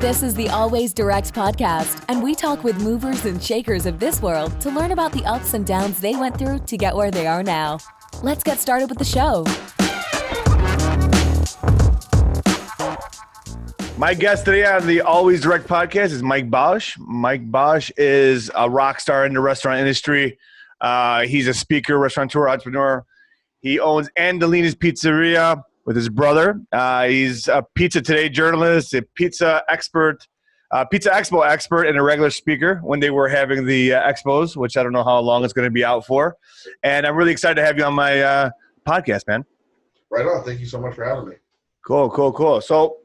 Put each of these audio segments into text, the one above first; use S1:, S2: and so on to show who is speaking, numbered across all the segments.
S1: This is the Always Direct podcast, and we talk with movers and shakers of this world to learn about the ups and downs they went through to get where they are now. Let's get started with the show.
S2: My guest today on the Always Direct podcast is Mike Bosch. Mike Bosch is a rock star in the restaurant industry. He's a speaker, restaurateur, entrepreneur. He owns Andolina's Pizzeria with his brother. He's a Pizza Today journalist, a pizza expert, pizza expo expert, and a regular speaker when they were having the expos, which I don't know how long it's going to be out for. And I'm really excited to have you on my podcast, man.
S3: Right on. Thank you so much for having me.
S2: Cool. So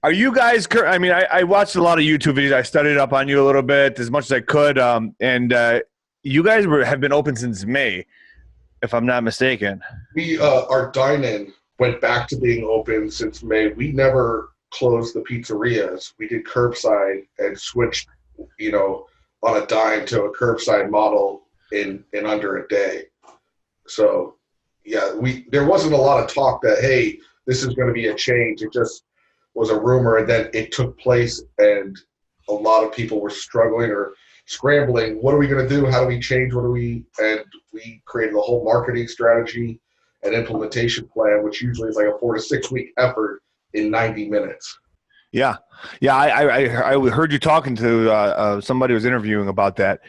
S2: are you guys – I mean, I watched a lot of YouTube videos. I studied up on you a little bit as much as I could. And you guys have been open since May, if I'm not mistaken.
S3: We our dine-in went back to being open since May. We never closed the pizzerias. We did curbside and switched, on a dime to a curbside model in under a day. So, yeah, there wasn't a lot of talk that, hey, this is going to be a change. It just was a rumor, and then it took place, and a lot of people were struggling or scrambling. What are we going to do? How do we change? And we created a whole marketing strategy and implementation plan, which usually is like a 4 to 6 week effort in 90 minutes.
S2: Yeah. I heard you talking to somebody who was interviewing about that.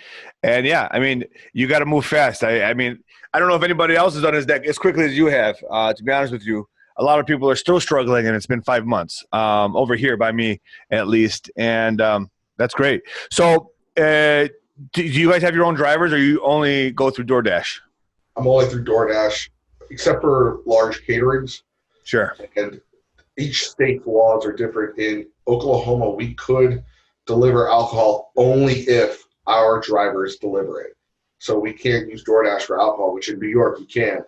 S2: And yeah, I mean, you got to move fast. I mean, I don't know if anybody else has done this as quickly as you have, to be honest with you. A lot of people are still struggling, and it's been 5 months over here by me at least. And that's great. So do you guys have your own drivers, or you only go through DoorDash?
S3: I'm only through DoorDash, except for large caterings.
S2: Sure.
S3: And each state's laws are different. In Oklahoma, we could deliver alcohol only if our drivers deliver it. So we can't use DoorDash for alcohol, which in New York you can.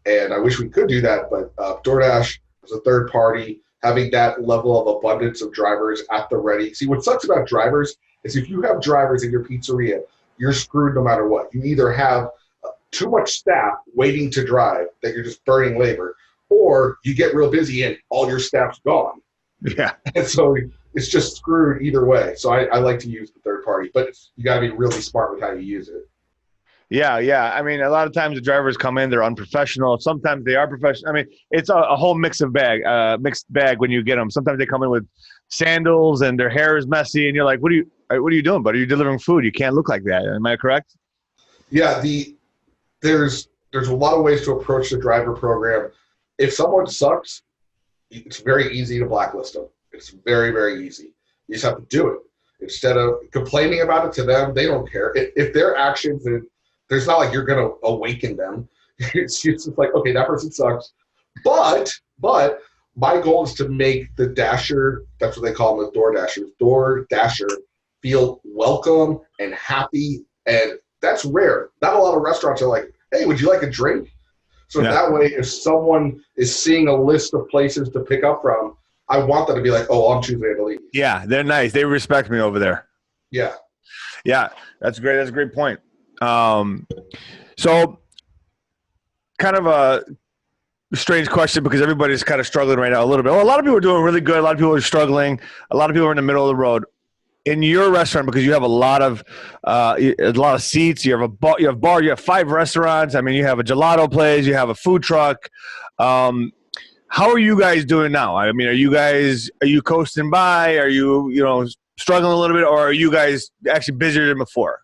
S3: And I wish we could do that, but DoorDash is a third party. Having that level of abundance of drivers at the ready. See, what sucks about drivers is if you have drivers in your pizzeria, you're screwed no matter what. You either have too much staff waiting to drive that you're just burning labor, or you get real busy and all your staff's gone.
S2: Yeah.
S3: And so it's just screwed either way. So I like to use the third party, but you got to be really smart with how you use it.
S2: Yeah. I mean, a lot of times the drivers come in, they're unprofessional. Sometimes they are professional. I mean, it's a whole mixed bag when you get them. Sometimes they come in with sandals and their hair is messy, and you're like, what are you doing, buddy? You're delivering food. You can't look like that. Am I correct? Yeah.
S3: There's a lot of ways to approach the driver program. If someone sucks, it's very easy to blacklist them. It's very, very easy. You just have to do it. Instead of complaining about it to them, they don't care. If their actions, there's not like you're going to awaken them. It's just like, okay, that person sucks. But my goal is to make the Dasher, that's what they call them, the DoorDasher, feel welcome and happy. And that's rare. Not a lot of restaurants are like, hey, would you like a drink? So That way, if someone is seeing a list of places to pick up from, I want them to be like, oh, I'm choosing Italy.
S2: Yeah, they're nice. They respect me over there.
S3: Yeah.
S2: Yeah, that's great. That's a great point. So kind of a strange question because everybody's kind of struggling right now a little bit. Well, a lot of people are doing really good. A lot of people are struggling. A lot of people are in the middle of the road. In your restaurant, because you have a lot of seats, you have a bar, you have 5 restaurants. I mean, you have a gelato place, you have a food truck. How are you guys doing now? I mean, are you coasting by? Are you struggling a little bit, or are you guys actually busier than before?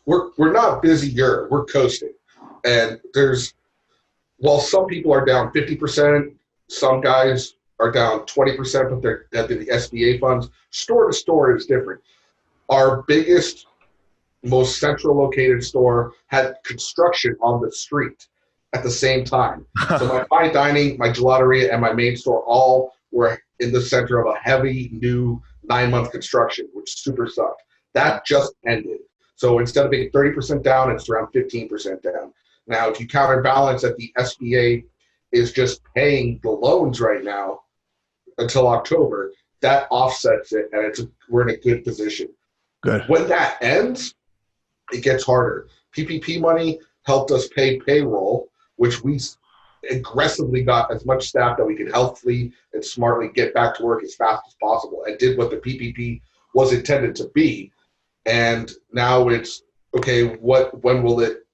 S3: We're not busier. We're coasting, and while some people are down 50%, some guys are down 20%, but they're at the SBA funds. Store to store is different. Our biggest, most central located store had construction on the street at the same time. So my fine dining, my gelateria, and my main store all were in the center of a heavy new 9-month construction, which super sucked. That just ended. So instead of being 30% down, it's around 15% down. Now, if you counterbalance that the SBA is just paying the loans right now until October, that offsets it, and we're in a good position.
S2: Good.
S3: When that ends, it gets harder. PPP money helped us pay payroll, which we aggressively got as much staff that we could healthily and smartly get back to work as fast as possible and did what the PPP was intended to be. And now it's, okay, when will it,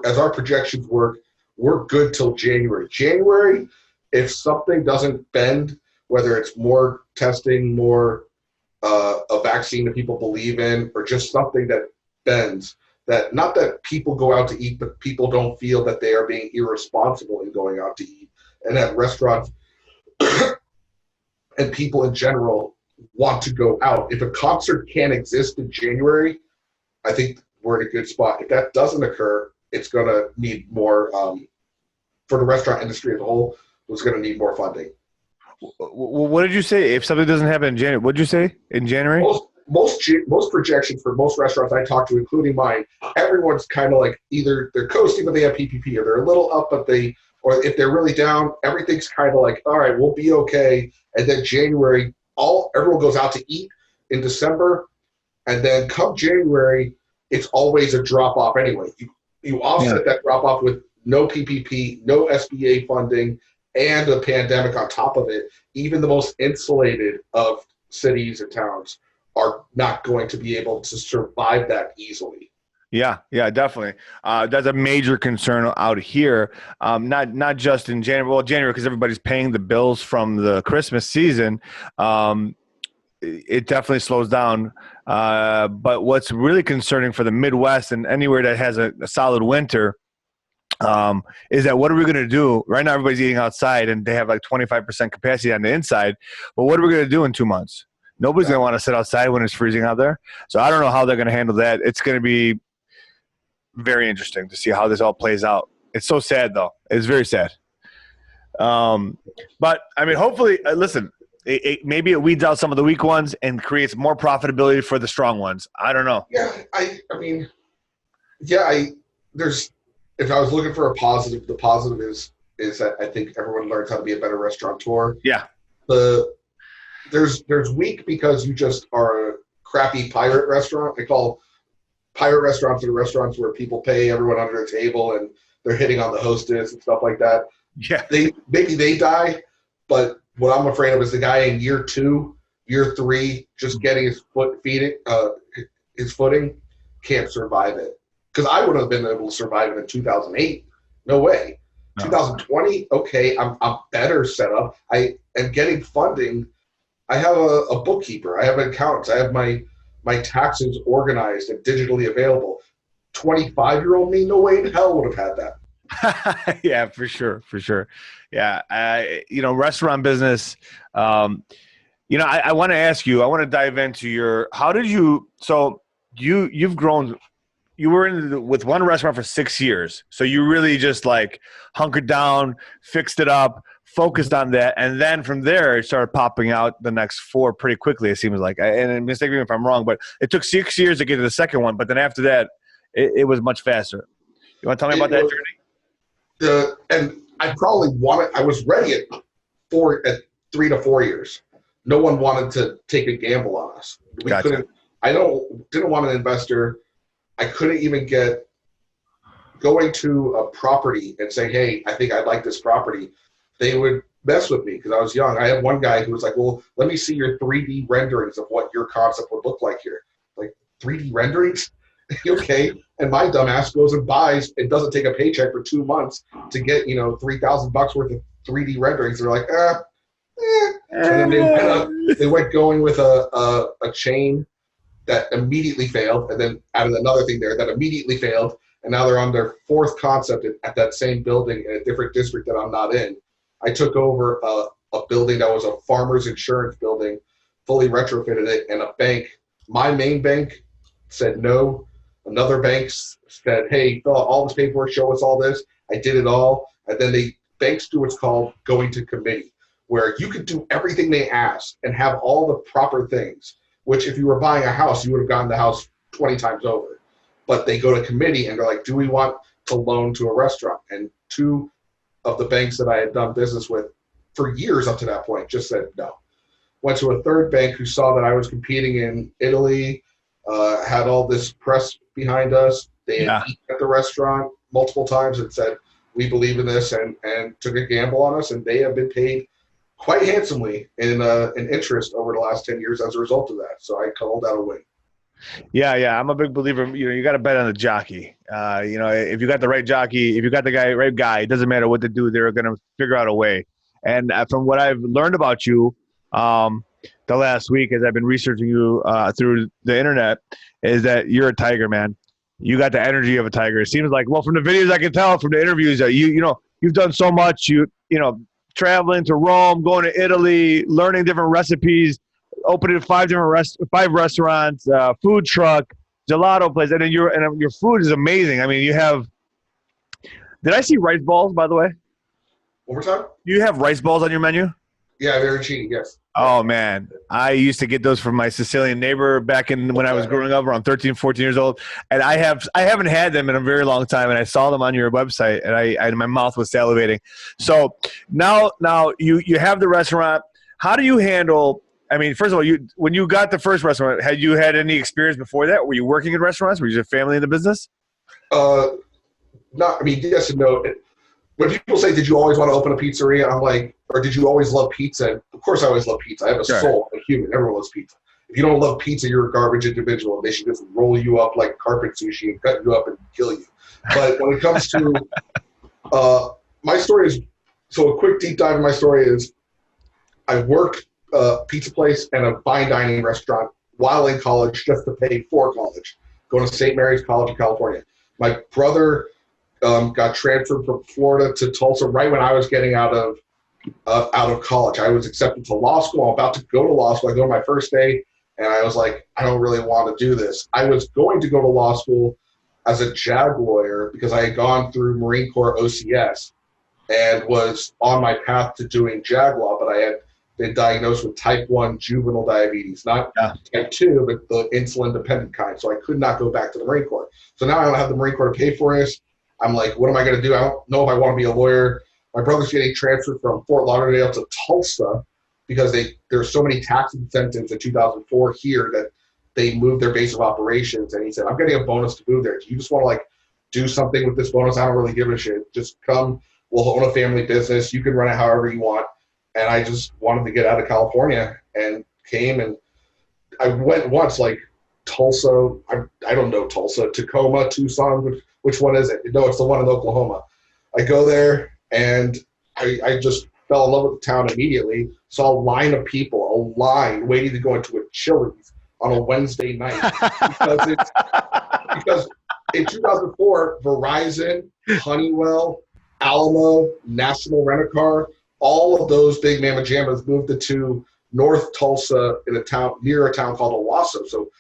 S3: as our projections work, we're good till January. January, if something doesn't bend, whether it's more testing, more a vaccine that people believe in, or just something that bends, that not that people go out to eat, but people don't feel that they are being irresponsible in going out to eat, and that restaurants and people in general want to go out. If a concert can't exist in January, I think we're in a good spot. If that doesn't occur, it's going to need more, for the restaurant industry as a whole, it's going to need more funding.
S2: What did you say? If something doesn't happen in January, what did you say in January?
S3: Most projections for most restaurants I talk to, including mine, everyone's kind of like either they're coasting but they have PPP, or they're a little up but or if they're really down, everything's kind of like, all right, we'll be okay. And then January, everyone goes out to eat in December, and then come January, it's always a drop off anyway. You offset that drop off with no PPP, no SBA funding, and a pandemic on top of it. Even the most insulated of cities and towns are not going to be able to survive that easily.
S2: Yeah, definitely. That's a major concern out here. Not just in January. Well, January because everybody's paying the bills from the Christmas season. It definitely slows down. But what's really concerning for the Midwest and anywhere that has a solid winter is that what are we going to do? Right now, everybody's eating outside and they have like 25% capacity on the inside. But what are we going to do in 2 months? Nobody's going to want to sit outside when it's freezing out there. So I don't know how they're going to handle that. It's going to be very interesting to see how this all plays out. It's so sad, though. It's very sad. But, I mean, hopefully, listen, maybe it weeds out some of the weak ones and creates more profitability for the strong ones. I don't know.
S3: Yeah, if I was looking for a positive, the positive is that I think everyone learns how to be a better restaurateur.
S2: Yeah.
S3: There's weak because you just are a crappy pirate restaurant. I call pirate restaurants are restaurants where people pay everyone under the table and they're hitting on the hostess and stuff like that.
S2: Yeah.
S3: Maybe they die, but what I'm afraid of is the guy in year 2, year 3, just getting his footing, can't survive it. Because I would have been able to survive it in 2008. No way. No. 2020, okay, I'm better set up. I am getting funding. I have a bookkeeper. I have accountants. I have my taxes organized and digitally available. 25-year-old me, no way in hell would have had that.
S2: Yeah, for sure. Yeah, restaurant business. I want to ask you. I want to dive into how did you? So you've grown. You were with one restaurant for 6 years, so you really just like hunkered down, fixed it up, focused on that, and then from there it started popping out the next 4 pretty quickly. It seems like, and mistake me if I'm wrong, but it took 6 years to get to the second one. But then after that, it was much faster. You want to tell me about that journey?
S3: And I I was ready at 3 to 4 years. No one wanted to take a gamble on us.
S2: Gotcha.
S3: Didn't want an investor. I couldn't even get going to a property and say, hey, I think I'd like this property. They would mess with me because I was young. I had one guy who was like, well, let me see your 3D renderings of what your concept would look like here. Like, 3D renderings? Okay. And my dumbass goes and buys and doesn't take a paycheck for 2 months to get, $3,000 worth of 3D renderings. They're like, And then they went going with a chain that immediately failed, and then added another thing there that immediately failed, and now they're on their 4th concept at that same building in a different district that I'm not in. I took over a building that was a farmer's insurance building, fully retrofitted it, and a bank. My main bank said no. Another bank said, hey, fill out all this paperwork, show us all this. I did it all. And then banks do what's called going to committee, where you could do everything they ask and have all the proper things, which if you were buying a house, you would have gotten the house 20 times over. But they go to committee and they're like, do we want to loan to a restaurant? And 2 of the banks that I had done business with for years up to that point just said no. Went to a 3rd bank who saw that I was competing in Italy, had all this press behind us. They had eaten at the restaurant multiple times and said, we believe in this and took a gamble on us, and they have been paid quite handsomely in interest over the last 10 years as a result of that. So I called that a win.
S2: Yeah. I'm a big believer. You got to bet on the jockey. If you got the right jockey, if you got the right guy, it doesn't matter what to do. They're going to figure out a way. And from what I've learned about you the last week, as I've been researching you through the internet, is that you're a tiger, man. You got the energy of a tiger. It seems like, well, from the videos I can tell, from the interviews, that you've done so much. Traveling to Rome, going to Italy, learning different recipes, opening five restaurants, food truck, gelato place, and then your food is amazing. I mean, you have. Did I see rice balls, by the way?
S3: One more time?
S2: Do you have rice balls on your menu?
S3: Yeah, arancini, yes.
S2: Oh, man. I used to get those from my Sicilian neighbor back when I was growing up, around 13, 14 years old. And I haven't had them in a very long time, and I saw them on your website, and my mouth was salivating. So now you have the restaurant. How do you handle – I mean, first of all, when you got the first restaurant, had you had any experience before that? Were you working in restaurants? Were you a family in the business?
S3: Yes and no. When people say, did you always want to open a pizzeria? I'm like, or did you always love pizza? And of course I always love pizza. I have a soul, a human. Everyone loves pizza. If you don't love pizza, you're a garbage individual. They should just roll you up like carpet sushi and cut you up and kill you. But when it comes to my story is, so a quick deep dive in my story is I worked a pizza place and a fine dining restaurant while in college just to pay for college, going to St. Mary's College in California. My brother got transferred from Florida to Tulsa right when I was getting out of college. I was accepted to law school. I'm about to go to law school. I go to my first day, and I was like, I don't really want to do this. I was going to go to law school as a JAG lawyer because I had gone through Marine Corps OCS and was on my path to doing JAG law, but I had been diagnosed with type 1 juvenile diabetes, not type 2, but the insulin-dependent kind. So I could not go back to the Marine Corps. So now I don't have the Marine Corps to pay for this. I'm like, what am I going to do? I don't know if I want to be a lawyer. My brother's getting transferred from Fort Lauderdale to Tulsa because there's so many tax incentives in 2004 here that they moved their base of operations. And he said, I'm getting a bonus to move there. Do you just want to do something with this bonus? I don't really give a shit. Just come. We'll own a family business. You can run it however you want. And I just wanted to get out of California and came, and I went once, Tulsa. I don't know Tulsa, Tacoma, Tucson. Which one is it? No, it's the one in Oklahoma. I go there, and I just fell in love with the town immediately. Saw a line of people, waiting to go into a Chili's on a Wednesday night. because in 2004, Verizon, Honeywell, Alamo, National Rent-A-Car, all of those big mamma jammas moved to North Tulsa near a town called Owasso. So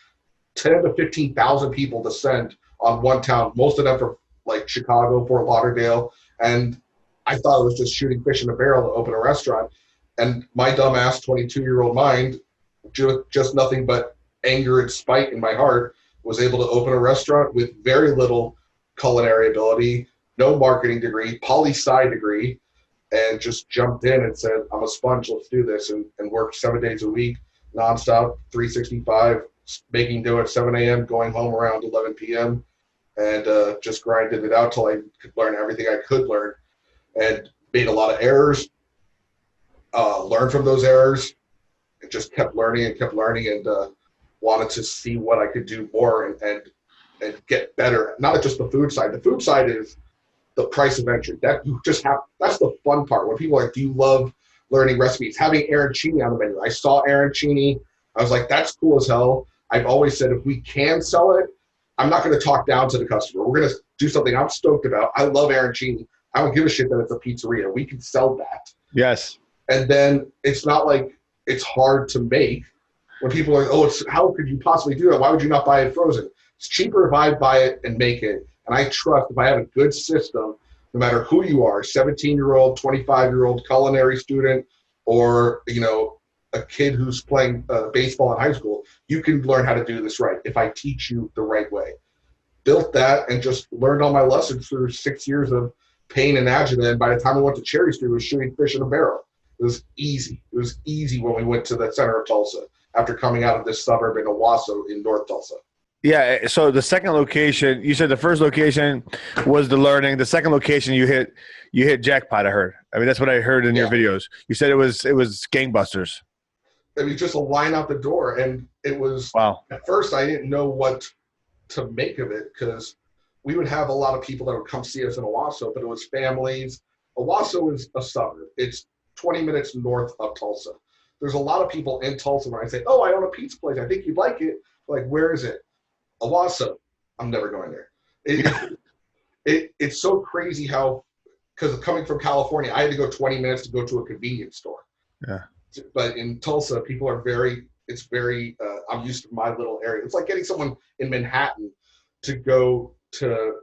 S3: 10 to 15,000 people descend on one town, most of them from Chicago, Fort Lauderdale. And I thought it was just shooting fish in a barrel to open a restaurant. And my dumbass 22-year-old mind, just nothing but anger and spite in my heart, was able to open a restaurant with very little culinary ability, no marketing degree, poli-sci degree, and just jumped in and said, I'm a sponge, let's do this, and worked 7 days a week, nonstop, 365, making do at 7 a.m., going home around 11 p.m., and just grinded it out till I could learn everything I could learn, and made a lot of errors, learned from those errors, and just kept learning and wanted to see what I could do more and get better. Not just the food side. The food side is the price of entry. That you just have. That's the fun part. When people are like, do you love learning recipes? Having arancini on the menu. I saw arancini. I was like, that's cool as hell. I've always said if we can sell it, I'm not going to talk down to the customer. We're going to do something I'm stoked about. I love arancini. I don't give a shit that it's a pizzeria. We can sell that.
S2: Yes. And
S3: then it's not like it's hard to make. When people are like, how could you possibly do that? Why would you not buy it frozen? It's cheaper if I buy it and make it. And I trust if I have a good system, no matter who you are, 17-year-old, 25-year-old culinary student, or, a kid who's playing baseball in high school, you can learn how to do this right if I teach you the right way. Built that and just learned all my lessons through 6 years of pain and agita. And by the time I went to Cherry Street, I was shooting fish in a barrel. It was easy. It was easy when we went to the center of Tulsa after coming out of this suburb in Owasso in North Tulsa.
S2: Yeah. So the second location, you said the first location was the learning. The second location, you hit jackpot. I heard. I mean, that's what I heard in your
S3: Yeah.
S2: videos. You said it was gangbusters.
S3: I mean, just a line out the door. And it was,
S2: Wow.
S3: at first, I didn't know what to make of it because we would have a lot of people that would come see us in Owasso, but it was families. Owasso is a suburb. It's 20 minutes north of Tulsa. There's a lot of people in Tulsa when I say, oh, I own a pizza place. I think you'd like it. Like, where is it? Owasso. I'm never going there. It's so crazy how, because coming from California, I had to go 20 minutes to go to a convenience store.
S2: Yeah.
S3: But in Tulsa, people are it's very, I'm used to my little area. It's like getting someone in Manhattan to go to,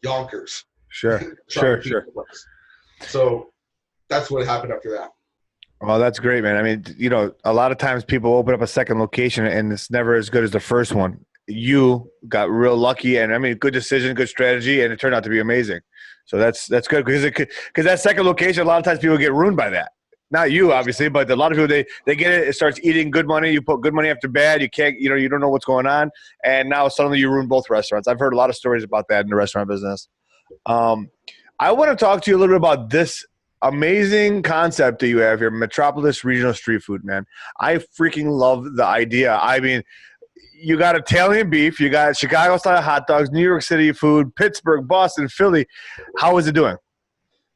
S3: Yonkers.
S2: Sure. Sure.
S3: So that's what happened after that.
S2: Well, that's great, man. I mean, a lot of times people open up a second location and it's never as good as the first one. You got real lucky, and I mean, good decision, good strategy, and it turned out to be amazing. So that's good because that second location, a lot of times people get ruined by that. Not you, obviously, but a lot of people they get it. It starts eating good money. You put good money after bad. You can't, you don't know what's going on, and now suddenly you ruin both restaurants. I've heard a lot of stories about that in the restaurant business. I want to talk to you a little bit about this amazing concept that you have here, Metropolis Regional Street Food, man. I freaking love the idea. I mean, you got Italian beef, you got Chicago style hot dogs, New York City food, Pittsburgh, Boston, Philly. How is it doing?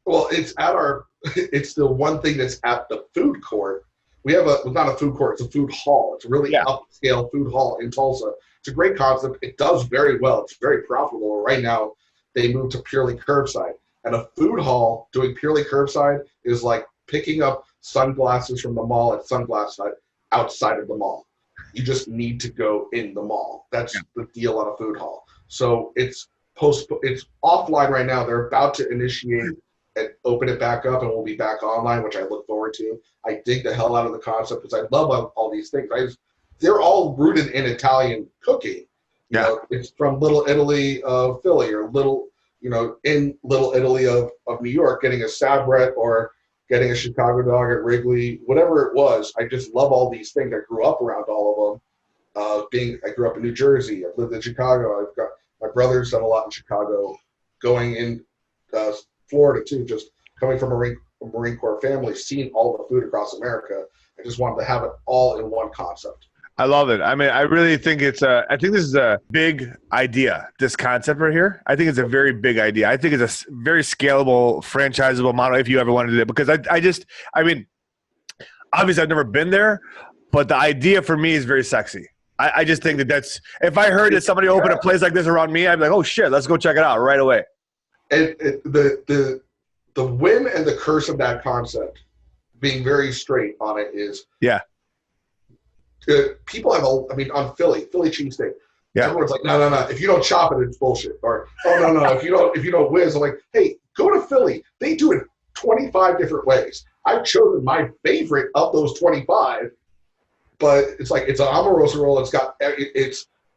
S3: Well, it's the one thing that's at the food court. We have not a food court, it's a food hall. It's a really upscale food hall in Tulsa. It's a great concept. It does very well. It's very profitable. Right now, they moved to purely curbside. And a food hall doing purely curbside is like picking up sunglasses from the mall at Sunglass Hut outside of the mall. You just need to go in the mall. That's the deal on a food hall. So it's offline right now. They're about to initiate and open it back up, and we'll be back online, which I look forward to. I dig the hell out of the concept because I love all these things. They're all rooted in Italian cooking. It's from Little Italy of Philly or in Little Italy of New York, getting a Sabret or getting a Chicago dog at Wrigley, whatever it was. I just love all these things. I grew up around all of them. I grew up in New Jersey. I've lived in Chicago. I've got my brother's done a lot in Chicago. Going in Florida too. Just coming from a Marine Corps family, seeing all the food across America. I just wanted to have it all in one concept.
S2: I love it. I mean, I really think I think this is a big idea, this concept right here. I think it's a very big idea. I think it's a very scalable, franchisable model if you ever wanted to do it. Because I mean, obviously I've never been there, but the idea for me is very sexy. I just think that's, if I heard that somebody opened a place like this around me, I'd be like, oh shit, let's go check it out right away.
S3: And the win and the curse of that concept, being very straight on it, is people have on Philly cheesesteak. Yeah. Everyone's like, no. If you don't chop it, it's bullshit. Or, oh no. If you don't whiz, I'm like, hey, go to Philly. They do it 25 different ways. I've chosen my favorite of those 25, but it's like it's an Amoroso roll.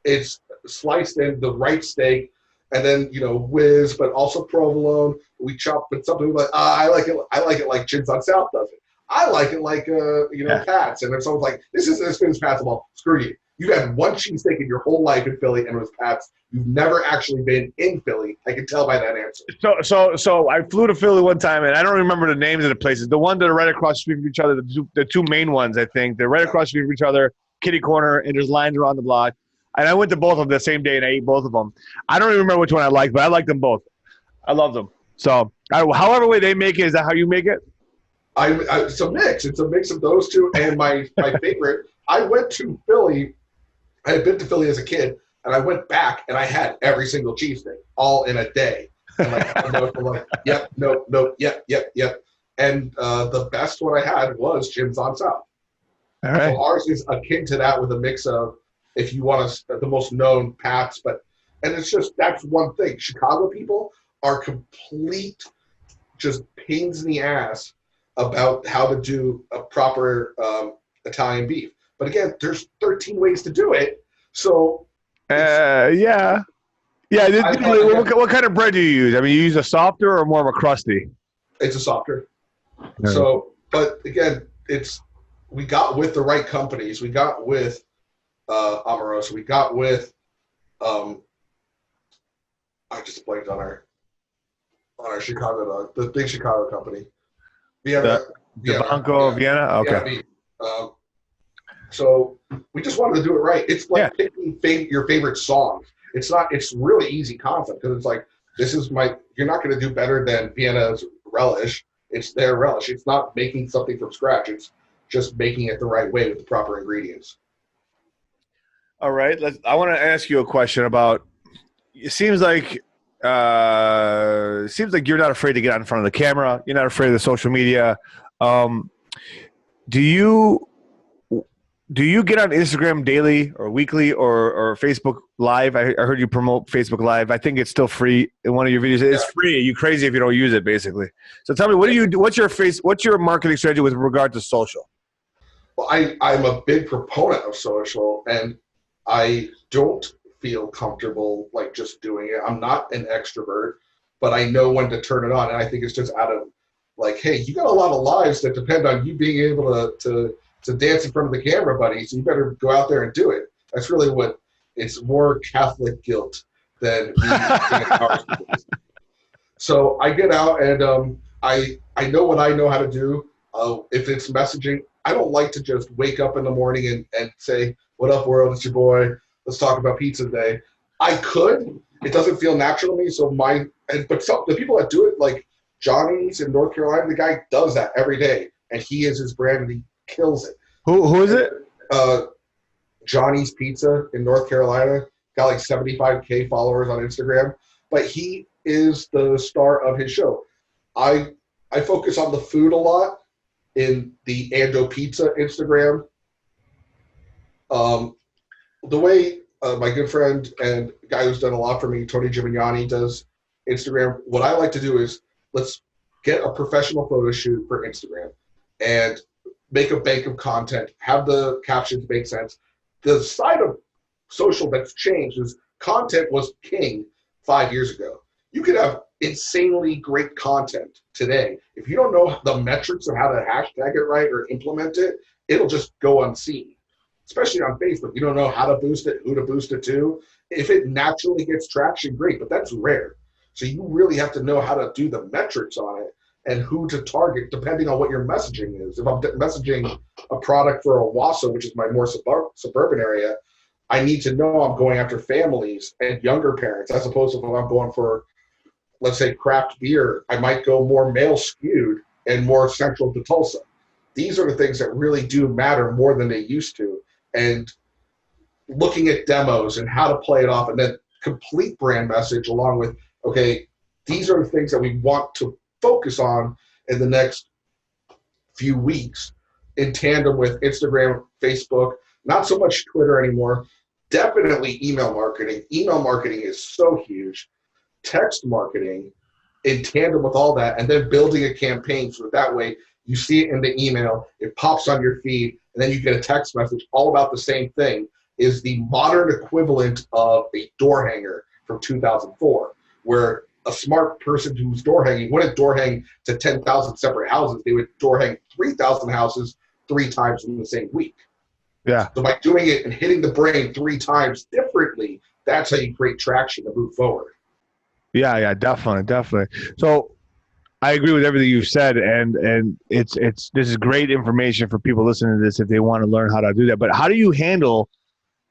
S3: It's sliced in the right steak, and then whiz, but also provolone. We chop, but something like I like it like Chins on South does it. I like it like Pat's, and if someone's like, this isn't as good as Pat's, well, screw you. You've had one cheesesteak in your whole life in Philly, and it was Pat's. You've never actually been in Philly. I can tell by that answer.
S2: So I flew to Philly one time, and I don't remember the names of the places. The ones that are right across the street from each other, the two main ones, I think, they're right across the street from each other, kitty corner, and there's lines around the block. And I went to both of them the same day, and I ate both of them. I don't even remember which one I liked, but I liked them both. I love them. So however way they make it, is that how you make it?
S3: It's a mix. It's a mix of those two. And my favorite, I went to Philly. I had been to Philly as a kid, and I went back, and I had every single cheesesteak all in a day. And yep, no, yep. And the best one I had was Jim's on South. All right. So ours is akin to that with a mix of, if you want the most known Pats, and it's just, that's one thing. Chicago people are complete just pains in the ass about how to do a proper Italian beef. But again, there's 13 ways to do it. So
S2: yeah. What kind of bread do you use? I mean, you use a softer or more of a crusty?
S3: It's a softer. Yeah. So, but again, we got with the right companies. We got with Amoroso. We got with I just blanked on our Chicago dog, the big Chicago company. Vienna.
S2: Vienna? Okay.
S3: Vienna. So we just wanted to do it right. It's like picking your favorite song. It's really easy concept because it's like, you're not going to do better than Vienna's relish. It's their relish. It's not making something from scratch. It's just making it the right way with the proper ingredients.
S2: All right. I want to ask you a question about, it seems like you're not afraid to get out in front of the camera. You're not afraid of the social media. Do you get on Instagram daily or weekly or Facebook Live? I heard you promote Facebook Live. I think it's still free in one of your videos. It's free. You crazy if you don't use it, basically. So tell me, what do you do? What's your marketing strategy with regard to social?
S3: Well, I'm a big proponent of social, and I don't feel comfortable like just doing it. I'm not an extrovert, but I know when to turn it on, and I think it's just out of like, hey, you got a lot of lives that depend on you being able to dance in front of the camera, buddy. So you better go out there and do it. That's really what it's more Catholic guilt than me. So I get out and I know what I know how to do. If it's messaging, I don't like to just wake up in the morning and say, "What up, world? It's your boy. Let's talk about pizza today." I could. It doesn't feel natural to me. So the people that do it, like Johnny's in North Carolina, the guy does that every day, and he is his brand, and he kills it.
S2: Who is it?
S3: Johnny's Pizza in North Carolina. Got like 75K followers on Instagram, but he is the star of his show. I focus on the food a lot in the Ando Pizza Instagram. The way my good friend and guy who's done a lot for me, Tony Gimignani, does Instagram, what I like to do is let's get a professional photo shoot for Instagram and make a bank of content, have the captions make sense. The side of social that's changed is content was king 5 years ago. You could have insanely great content today. If you don't know the metrics of how to hashtag it right or implement it, it'll just go unseen. Especially on Facebook, you don't know how to boost it, who to boost it to. If it naturally gets traction, great, but that's rare. So you really have to know how to do the metrics on it and who to target depending on what your messaging is. If I'm messaging a product for Owasso, which is my more suburban area, I need to know I'm going after families and younger parents as opposed to when I'm going for, let's say, craft beer. I might go more male skewed and more central to Tulsa. These are the things that really do matter more than they used to. And looking at demos and how to play it off and then complete brand message along with, okay, these are the things that we want to focus on in the next few weeks in tandem with Instagram, Facebook, not so much Twitter anymore, definitely email marketing. Email marketing is so huge. Text marketing in tandem with all that, and then building a campaign so that way you see it in the email, it pops on your feed, and then you get a text message all about the same thing is the modern equivalent of a door hanger from 2004, where a smart person who's door hanging wouldn't door hang to 10,000 separate houses. They would door hang 3,000 houses 3 times in the same week.
S2: Yeah.
S3: So by doing it and hitting the brain 3 times differently, that's how you create traction to move forward.
S2: Yeah, definitely. So I agree with everything you've said, and this is great information for people listening to this if they want to learn how to do that. But how do you handle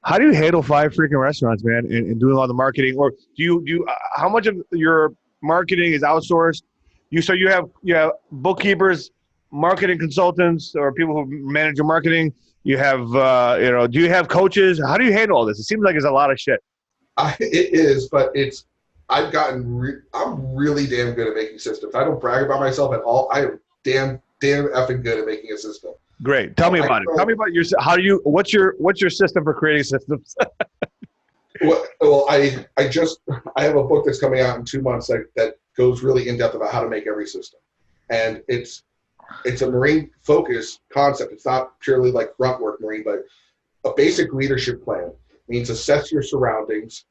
S2: 5 freaking restaurants, man, and doing all the marketing? Or do you how much of your marketing is outsourced? You have bookkeepers, marketing consultants, or people who manage your marketing. You have do you have coaches? How do you handle all this? It seems like it's a lot of shit.
S3: It is, but I'm really damn good at making systems. I don't brag about myself at all. I am damn effing good at making a system.
S2: Great. Tell me about it. Tell me about what's your system for creating systems?
S3: Well, I have a book that's coming out in 2 months that goes really in depth about how to make every system. And it's a marine focus concept. It's not purely like grunt work marine, but a basic leadership plan means assess your surroundings,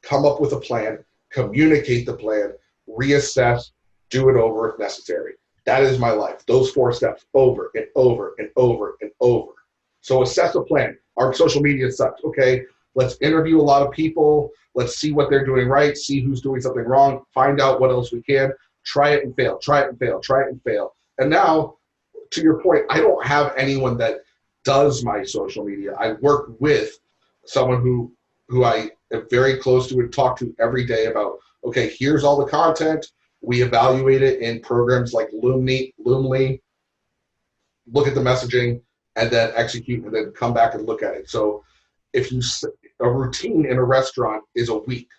S3: come up with a plan, communicate the plan, reassess, do it over if necessary. That is my life. Those 4 steps over and over and over and over. So assess a plan. Our social media sucks. Okay, Let's interview a lot of people. Let's see what they're doing right, see who's doing something wrong, find out what else we can, try it and fail, try it and fail, try it and fail. And now, to your point, I don't have anyone that does my social media. I work with someone who I am very close to and talk to every day about, okay, here's all the content. We evaluate it in programs like Loomly, look at the messaging, and then execute, and then come back and look at it. So if a routine in a restaurant is a week.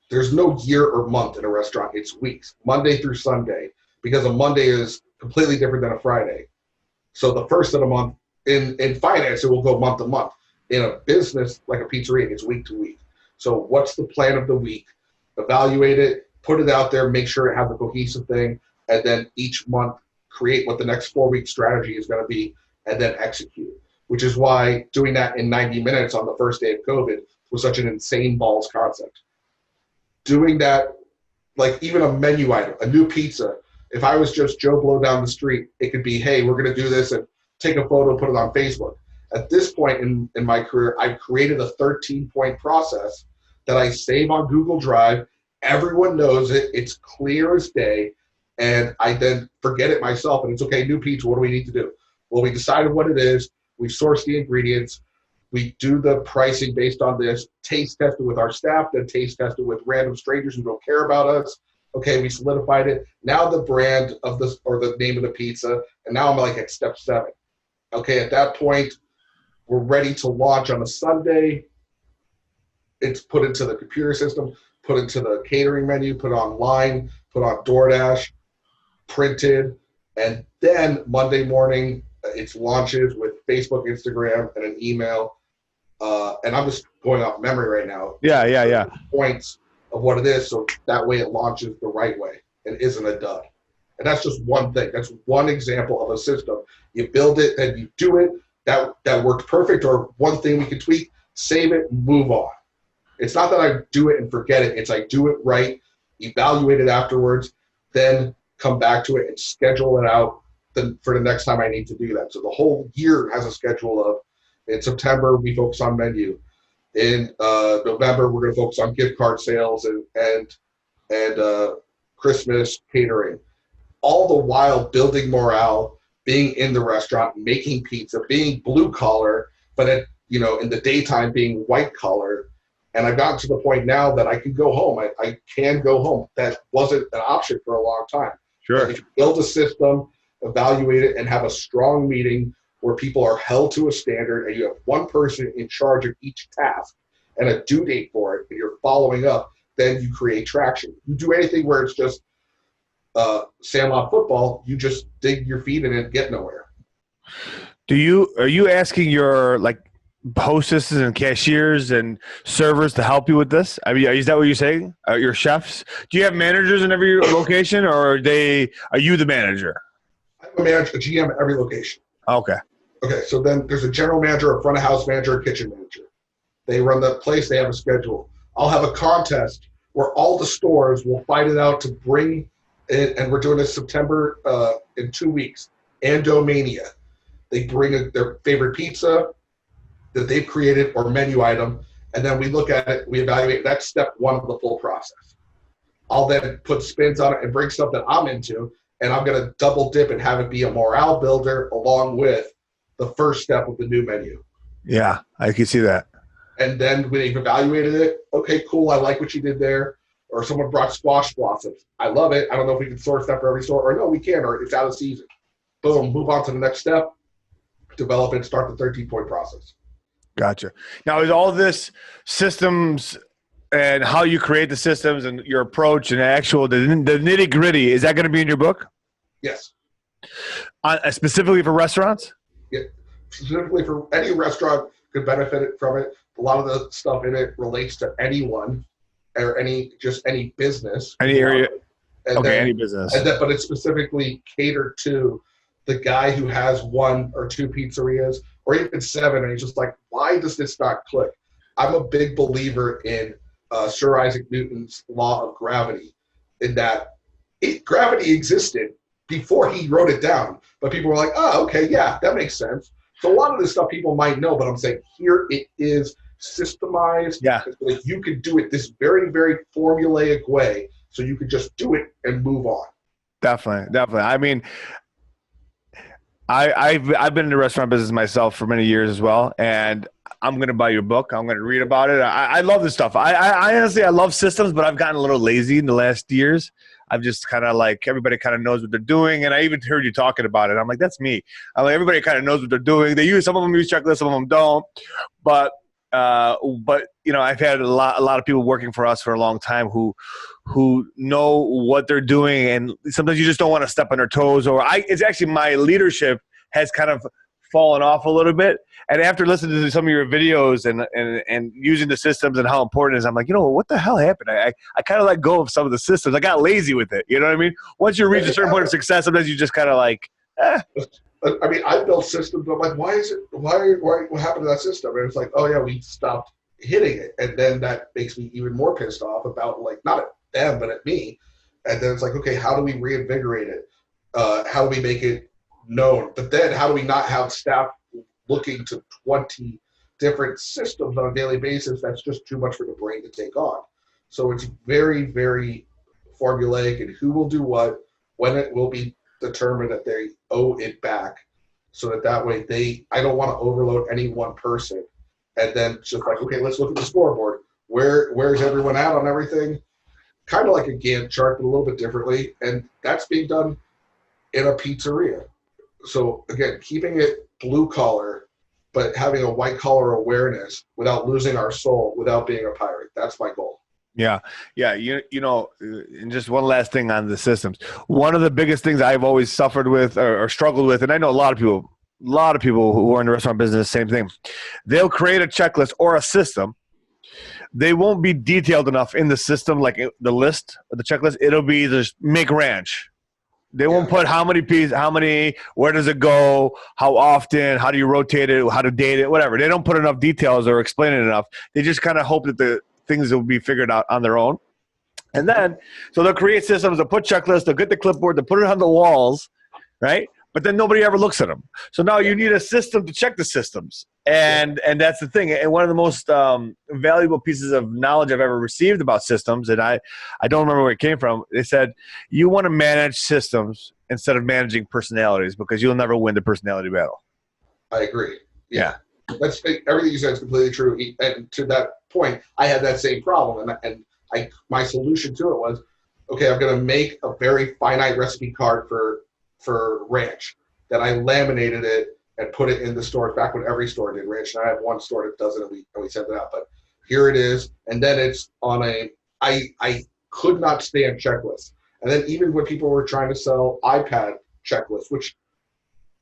S3: There's no year or month in a restaurant. It's weeks, Monday through Sunday, because a Monday is completely different than a Friday. So the first of the month, in finance, it will go month to month. In a business like a pizzeria, it's week to week. So what's the plan of the week? Evaluate it, put it out there, make sure it has a cohesive thing, and then each month create what the next 4-week strategy is going to be, and then execute. Which is why doing that in 90 minutes on the first day of COVID was such an insane balls concept. Doing that, like even a menu item, a new pizza, if I was just Joe Blow down the street, it could be, hey, we're going to do this and take a photo, put it on Facebook. At this point in my career, I've created a 13-point process that I save on Google Drive. Everyone knows it. It's clear as day. And I then forget it myself. And it's okay, new pizza, what do we need to do? Well, we decided what it is. We source the ingredients. We do the pricing based on this, taste test it with our staff, then taste test it with random strangers who don't care about us. Okay, we solidified it. Now the brand of this, or the name of the pizza, and now I'm like at step 7. Okay, at that point, we're ready to launch on a Sunday. It's put into the computer system, put into the catering menu, put online, put on DoorDash, printed, and then Monday morning, it's launches with Facebook, Instagram, and an email. And I'm just going off memory right now.
S2: Yeah.
S3: Points of what it is, so that way it launches the right way and isn't a dud. And that's just one thing. That's one example of a system. You build it and you do it. That worked perfect, or one thing we can tweak, save it, move on. It's not that I do it and forget it. It's I do it right, evaluate it afterwards, then come back to it and schedule it out for the next time I need to do that. So the whole year has a schedule of, in September, we focus on menu. In November, we're going to focus on gift card sales and Christmas catering. All the while building morale, being in the restaurant, making pizza, being blue collar, but in the daytime being white collar. And I've gotten to the point now that I can go home. I can go home. That wasn't an option for a long time.
S2: Sure.
S3: If you build a system, evaluate it, and have a strong meeting where people are held to a standard, and you have one person in charge of each task and a due date for it, and you're following up, then you create traction. You do anything where it's just sandlot football, you just dig your feet in and get nowhere.
S2: Are you asking your hostesses and cashiers and servers to help you with this? I mean, is that what you're saying? Your chefs? Do you have managers in every location, or are you the manager?
S3: I'm a GM at every location.
S2: Okay.
S3: Okay, so then there's a general manager, a front of house manager, a kitchen manager. They run the place, they have a schedule. I'll have a contest where all the stores will fight it out to bring it, and we're doing this September in 2 weeks, Andomania. They bring their favorite pizza that they've created or menu item, and then we look at it, we evaluate. That's step 1 of the full process. I'll then put spins on it and bring stuff that I'm into, and I'm going to double dip and have it be a morale builder along with the first step of the new menu.
S2: Yeah, I can see that.
S3: And then when they've evaluated it, okay, cool, I like what you did there. Or someone brought squash blossoms. I love it. I don't know if we can source that for every store, or no, we can, or it's out of season. Boom, move on to the next step, develop it, start the 13-point process.
S2: Gotcha. Now, is all this systems and how you create the systems and your approach and the nitty gritty, is that going to be in your book?
S3: Yes.
S2: Specifically for restaurants?
S3: Yeah. Specifically for any restaurant could benefit from it. A lot of the stuff in it relates to anyone or any business. Any area.
S2: Any business.
S3: But it's specifically catered to the guy who has 1 or 2 pizzerias or even 7, and he's just like, why does this not click? I'm a big believer in Sir Isaac Newton's law of gravity, in that gravity existed before he wrote it down, but people were like, oh, okay, yeah, that makes sense. So a lot of this stuff people might know, but I'm saying here it is systemized.
S2: Yeah.
S3: So that you could do it this very, very formulaic way, so you could just do it and move on.
S2: Definitely. I mean, I've been in the restaurant business myself for many years as well, and I'm going to buy your book. I'm going to read about it. I love this stuff. I honestly, I love systems, but I've gotten a little lazy in the last years. I've just kind of like, everybody kind of knows what they're doing. And I even heard you talking about it. I'm like, that's me. I'm like, everybody kind of knows what they're doing. Some of them use checklists, some of them don't. But you know, I've had a lot of people working for us for a long time who know what they're doing, and sometimes you just don't want to step on their toes. It's actually my leadership has kind of fallen off a little bit. And after listening to some of your videos and using the systems and how important it is, I'm like, you know, what the hell happened? I kind of let go of some of the systems. I got lazy with it. You know what I mean? Once you reach a certain point of success, sometimes you just kind of like,
S3: I mean, I built systems. I'm like, what happened to that system? And it's like, oh yeah, we stopped hitting it. And then that makes me even more pissed off about, like, not at them, but at me. And then it's like, okay, how do we reinvigorate it? How do we make it known? But then how do we not have staff looking to 20 different systems on a daily basis? That's just too much for the brain to take on. So it's very, very formulaic, and who will do what, when it will be determined that they owe it back, so that way I don't want to overload any one person. And then just like, okay, let's look at the scoreboard. Where's everyone at on everything? Kind of like a Gantt chart, but a little bit differently. And that's being done in a pizzeria. So again, keeping it blue collar, but having a white collar awareness without losing our soul, without being a pirate. That's my goal.
S2: Yeah. You know, and just one last thing on the systems. One of the biggest things I've always suffered with or struggled with, and I know a lot of people who are in the restaurant business, same thing. They'll create a checklist or a system. They won't be detailed enough in the system, like the list of the checklist. It'll be just make ranch. They won't put how many pieces, where does it go, how often, how do you rotate it, how to date it, whatever. They don't put enough details or explain it enough. They just kind of hope that the things will be figured out on their own. And then, so they'll create systems, they'll put checklists, they'll get the clipboard, they'll put it on the walls, right? But then nobody ever looks at them. So now you need a system to check the systems. And that's the thing. And one of the most valuable pieces of knowledge I've ever received about systems, and I don't remember where it came from, they said, you want to manage systems instead of managing personalities, because you'll never win the personality battle.
S3: I agree. Yeah. That's everything you said is completely true. And to that point, I had that same problem. And my solution to it was, okay, I'm going to make a very finite recipe card for ranch. Then I laminated it and put it in the stores back when every store did ranch. And I have one store that does it, and we send it out. But here it is. And then it's on I could not stand checklists. And then even when people were trying to sell iPad checklists, which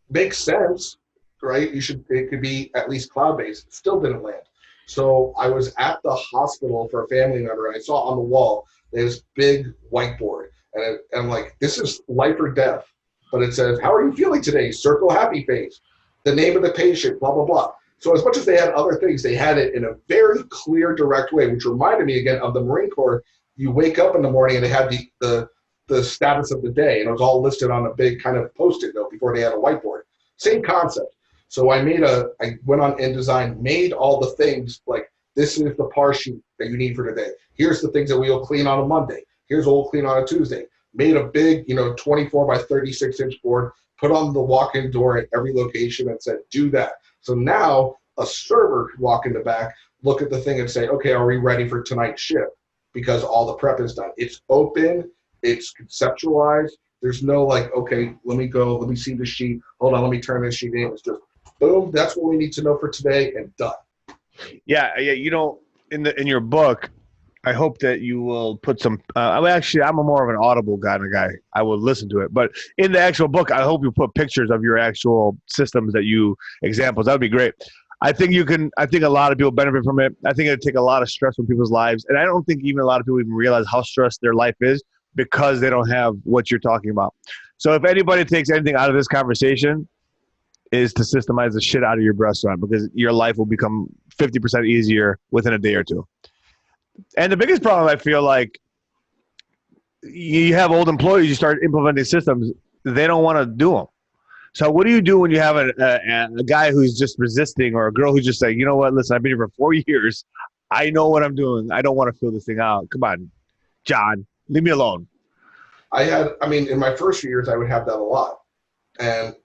S3: makes sense, right? It could be at least cloud-based. It still didn't land. So I was at the hospital for a family member, and I saw on the wall this big whiteboard. And I'm like, this is life or death. But it says, how are you feeling today? Circle happy face. The name of the patient, blah, blah, blah. So as much as they had other things, they had it in a very clear, direct way, which reminded me again of the Marine Corps. You wake up in the morning and they had the status of the day, and it was all listed on a big kind of Post-it note before they had a whiteboard. Same concept. So I went on InDesign, made all the things, like, this is the par sheet that you need for today. Here's the things that we'll clean on a Monday. Here's what we'll clean on a Tuesday. Made a big, 24 by 36 inch board, put on the walk-in door at every location and said, do that. So now a server could walk in the back, look at the thing and say, okay, are we ready for tonight's shift? Because all the prep is done. It's open, it's conceptualized. There's no like, okay, let me see the sheet. Hold on, let me turn this sheet in. It's just boom, that's what we need to know for today, and done.
S2: Yeah. In your book, I hope that you will put some. I'm more of an Audible kind of guy. I will listen to it, but in the actual book, I hope you put pictures of your actual systems examples. That would be great. I think a lot of people benefit from it. I think it'd take a lot of stress from people's lives, and I don't think even a lot of people even realize how stressed their life is because they don't have what you're talking about. So if anybody takes anything out of this conversation, is to systemize the shit out of your restaurant, because your life will become 50% easier within a day or two. And the biggest problem, I feel like, you have old employees, you start implementing systems, they don't want to do them. So what do you do when you have a guy who's just resisting or a girl who's just like, you know what, listen, I've been here for 4 years. I know what I'm doing. I don't want to fill this thing out. Come on, John, leave me alone.
S3: In my first few years, I would have that a lot. And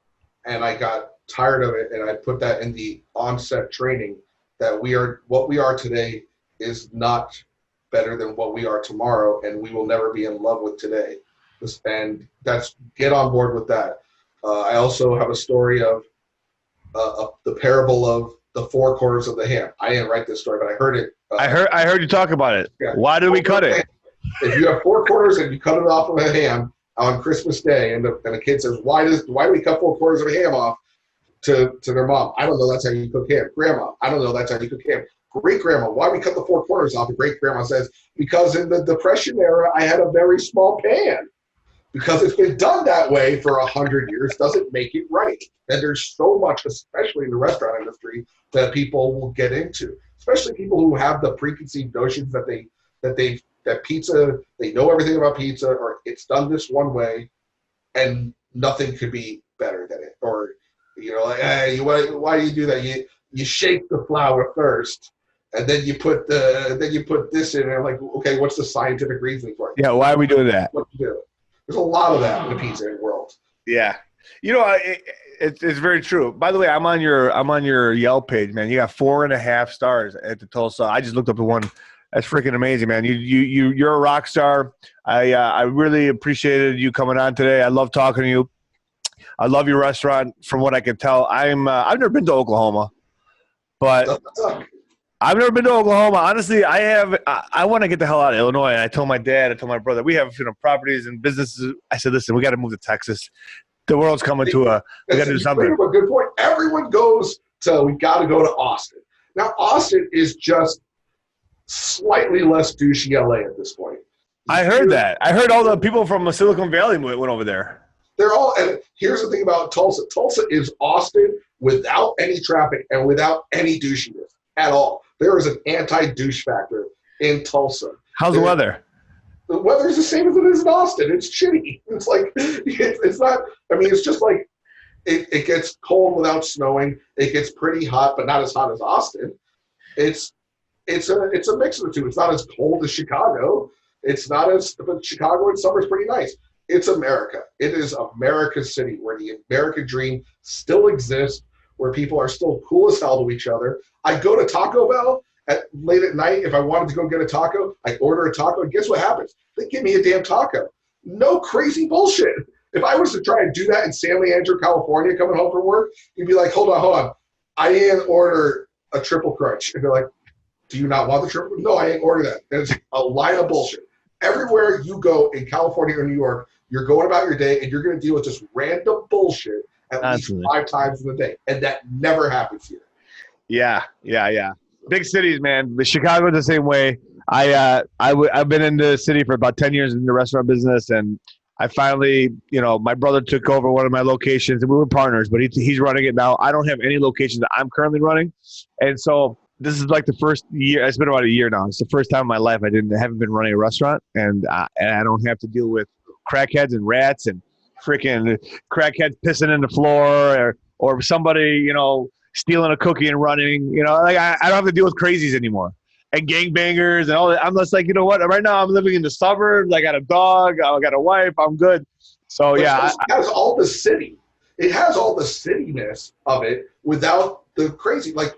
S3: I got tired of it, and I put that in the onset training that what we are today is not better than what we are tomorrow, and we will never be in love with today. And that's get on board with that. I also have a story of the parable of the 4 quarters of the ham. I didn't write this story, but I heard it.
S2: I heard you talk about it.
S3: Yeah.
S2: Why did we cut it?
S3: If you have 4 quarters and you cut it off of a ham on Christmas Day, and the kid says, why do we cut 4 quarters of a ham off to their mom? I don't know, that's how you cook ham. Grandma, I don't know, that's how you cook ham. Great grandma, why we cut the 4 quarters off? The great grandma says, because in the Depression era, I had a very small pan. Because it's been done that way for 100 years doesn't make it right. And there's so much, especially in the restaurant industry, that people will get into. Especially people who have the preconceived notions that pizza, they know everything about pizza, or it's done this one way, and nothing could be better than it. Or, like, hey, why do you do that? You shake the flour first, and then you put this in, and I'm like, okay, what's the scientific reasoning for it?
S2: Yeah, why are we doing that?
S3: What to do? There's a lot of that in the pizza world.
S2: Yeah, it's very true. By the way, I'm on your Yelp page, man. You got 4.5 stars at the Tulsa. I just looked up the one. That's freaking amazing, man. You're a rock star. I really appreciated you coming on today. I love talking to you. I love your restaurant. From what I can tell, I've never been to Oklahoma, but I've never been to Oklahoma. Honestly, I want to get the hell out of Illinois. And I told my dad, I told my brother, we have properties and businesses. I said, listen, we got to move to Texas. The world's coming to we got to do something.
S3: A good point. Everyone goes to, we got to go to Austin. Now, Austin is just slightly less douchey LA at this point.
S2: I heard that. I heard all the people from Silicon Valley went over there.
S3: And here's the thing about Tulsa. Tulsa is Austin without any traffic and without any douchiness at all. There is an anti-douche factor in Tulsa.
S2: How's the weather?
S3: The weather is the same as it is in Austin. It's shitty. It's like, it's not, it's just like, it gets cold without snowing. It gets pretty hot, but not as hot as Austin. It's a mix of the two. It's not as cold as Chicago. But Chicago in summer is pretty nice. It's America. It is America's city where the American dream still exists, where people are still cool as hell to each other. I go to Taco Bell late at night. If I wanted to go get a taco, I order a taco, and guess what happens? They give me a damn taco. No crazy bullshit. If I was to try and do that in San Leandro, California, coming home from work, you'd be like, hold on. I didn't order a triple crunch. And they're like, do you not want the triple? No, I ain't order that. And it's a line of bullshit. Everywhere you go in California or New York, you're going about your day, and you're going to deal with just random bullshit at least 5 times in the day. And that never happens here. Yeah.
S2: Big cities, man. Chicago's the same way. I've been in the city for about 10 years in the restaurant business, and I finally, my brother took over one of my locations, and we were partners, but he's running it now. I don't have any locations that I'm currently running, and so this is like the first year. It's been about a year now. It's the first time in my life I haven't been running a restaurant, and I don't have to deal with crackheads and rats and freaking crackheads pissing in the floor or somebody, stealing a cookie and running. Like I don't have to deal with crazies anymore and gangbangers and all that. I'm just like, you know what? Right now I'm living in the suburbs. I got a dog. I got a wife. I'm good. So
S3: but
S2: yeah,
S3: it has all the city. It has all the cityness of it without the crazy. Like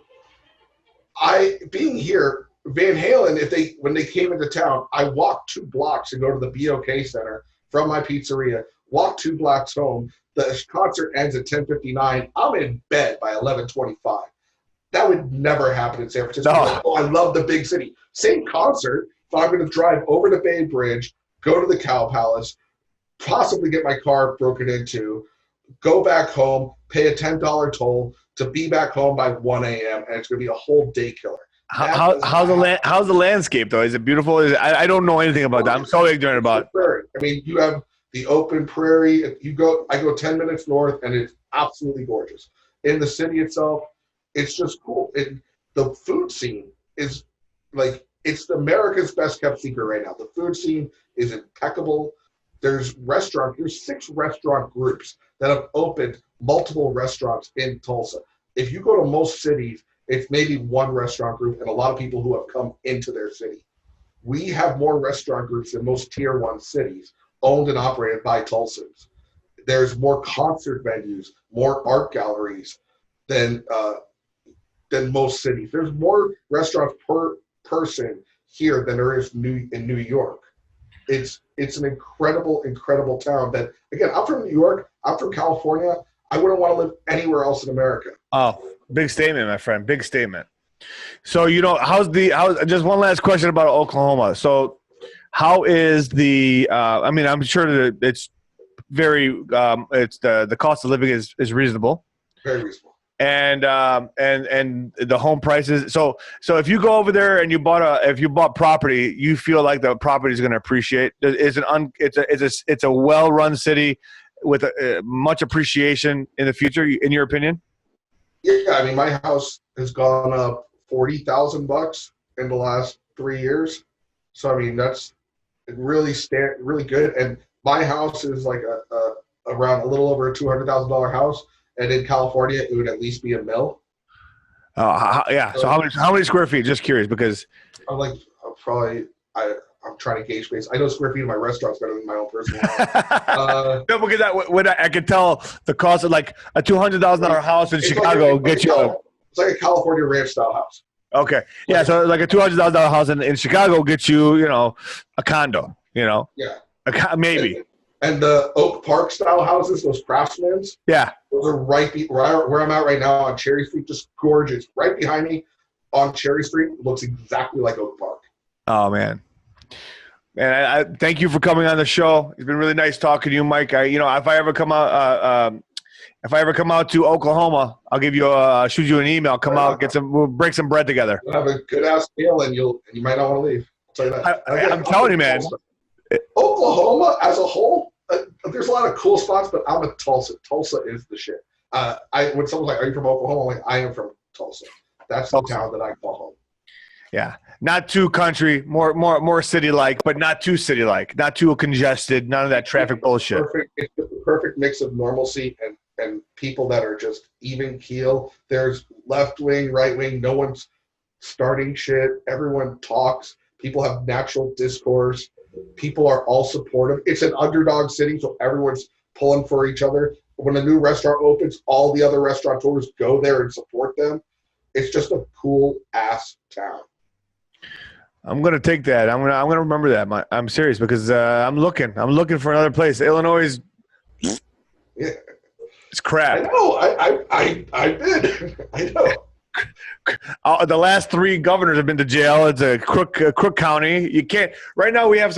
S3: being here, Van Halen, when they came into town, I walked 2 blocks to go to the BOK Center from my pizzeria, walk 2 blocks home. The concert ends at 10:59. I'm in bed by 11:25. That would never happen in San Francisco.
S2: No.
S3: Like, I love the big city. Same concert, but I'm going to drive over to Bay Bridge, go to the Cow Palace, possibly get my car broken into, go back home, pay a $10 toll to be back home by 1 a.m., and it's going to be a whole day killer.
S2: How's the landscape, though? Is it beautiful? I don't know anything about that. I'm so ignorant about it.
S3: You have the open prairie. I go 10 minutes north, and it's absolutely gorgeous. In the city itself, it's just cool. The food scene is like, it's America's best kept secret right now. The food scene is impeccable. There's 6 restaurant groups that have opened multiple restaurants in Tulsa. If you go to most cities, it's maybe one restaurant group and a lot of people who have come into their city. We have more restaurant groups than most tier 1 cities owned and operated by Tulsans. There's more concert venues, more art galleries than most cities. There's more restaurants per person here than there is in New York. It's an incredible town that, again, I'm from New York, I'm from California. I wouldn't want to live anywhere else in America.
S2: Oh, big statement, my friend. Big statement. So, how's just one last question about Oklahoma. So how is I'm sure that it's very, the cost of living is reasonable.
S3: Very reasonable.
S2: And the home prices. So if you go over there and you bought property, you feel like the property is going to appreciate. It's a well-run city with much appreciation in the future, in your opinion?
S3: Yeah, I mean, my house has gone up $40,000 in the last 3 years. So I mean, that's really good. And my house is like around a little over a $200,000 house. And in California, it would at least be $1 million.
S2: Yeah. So how many square feet? Just curious, because
S3: I'm trying to gauge space. I know square feet in my restaurant's better than my own personal house.
S2: No, because I could tell the cost of like a $200,000 house in Chicago gets you.
S3: It's like a California ranch style house.
S2: Okay. Yeah. So like a $200,000 house in Chicago gets you, a condo. Yeah. Maybe.
S3: And the Oak Park style houses, those Craftsmans.
S2: Yeah.
S3: Those are right where I'm at right now on Cherry Street, just gorgeous. Right behind me on Cherry Street looks exactly like Oak Park.
S2: Oh, man. And I thank you for coming on the show. It's been really nice talking to you, Mike. If I ever come out to Oklahoma, I'll shoot you an email. Come out, we'll break some bread together.
S3: You'll have a good ass meal, and you might not want to leave. I'll tell you that.
S2: I'm telling you, man.
S3: Oklahoma as a whole, there's a lot of cool spots, but I'm a Tulsa. Tulsa is the shit. When someone's like, "Are you from Oklahoma?" I'm like, "I am from Tulsa." That's the town that I call home.
S2: Yeah, not too country, more city-like, but not too city-like, not too congested, none of that traffic bullshit.
S3: It's the perfect mix of normalcy and people that are just even keel. There's left wing, right wing. No one's starting shit. Everyone talks. People have natural discourse. People are all supportive. It's an underdog city, so everyone's pulling for each other. When a new restaurant opens, all the other restaurateurs go there and support them. It's just a cool ass town.
S2: I'm gonna take that. I'm gonna remember that. I'm serious because I'm looking for another place. Illinois is it's crap.
S3: I know. I've been. I know.
S2: The last 3 governors have been to jail. It's a crook county. You can't. Right now, we have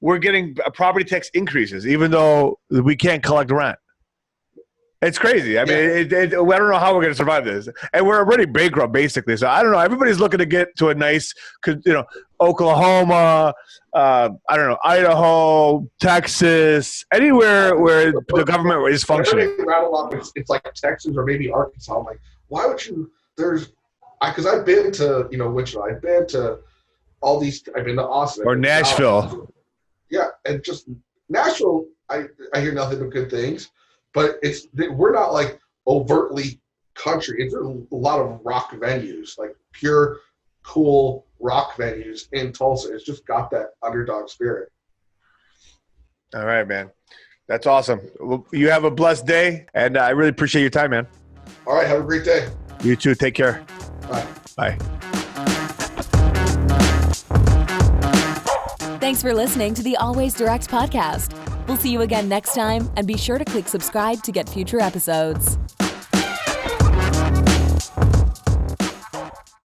S2: we're getting property tax increases, even though we can't collect rent. It's crazy. I mean, I don't know how we're going to survive this, and we're already bankrupt basically. So I don't know. Everybody's looking to get to a nice, Oklahoma, Idaho, Texas, anywhere where the government is functioning.
S3: It's like Texas or maybe Arkansas. I'm like, why would you? Because I've been to Wichita. I've been to all these. I've been to Austin
S2: or Nashville.
S3: Yeah, and just Nashville. I hear nothing but good things. But we're not like overtly country. It's a lot of rock venues, like pure, cool rock venues in Tulsa. It's just got that underdog spirit.
S2: All right, man. That's awesome. Well, you have a blessed day, and I really appreciate your time, man.
S3: All right. Have a great day.
S2: You too. Take care.
S3: Bye.
S2: Bye.
S1: Thanks for listening to the Always Direct podcast. We'll see you again next time, and be sure to click subscribe to get future episodes.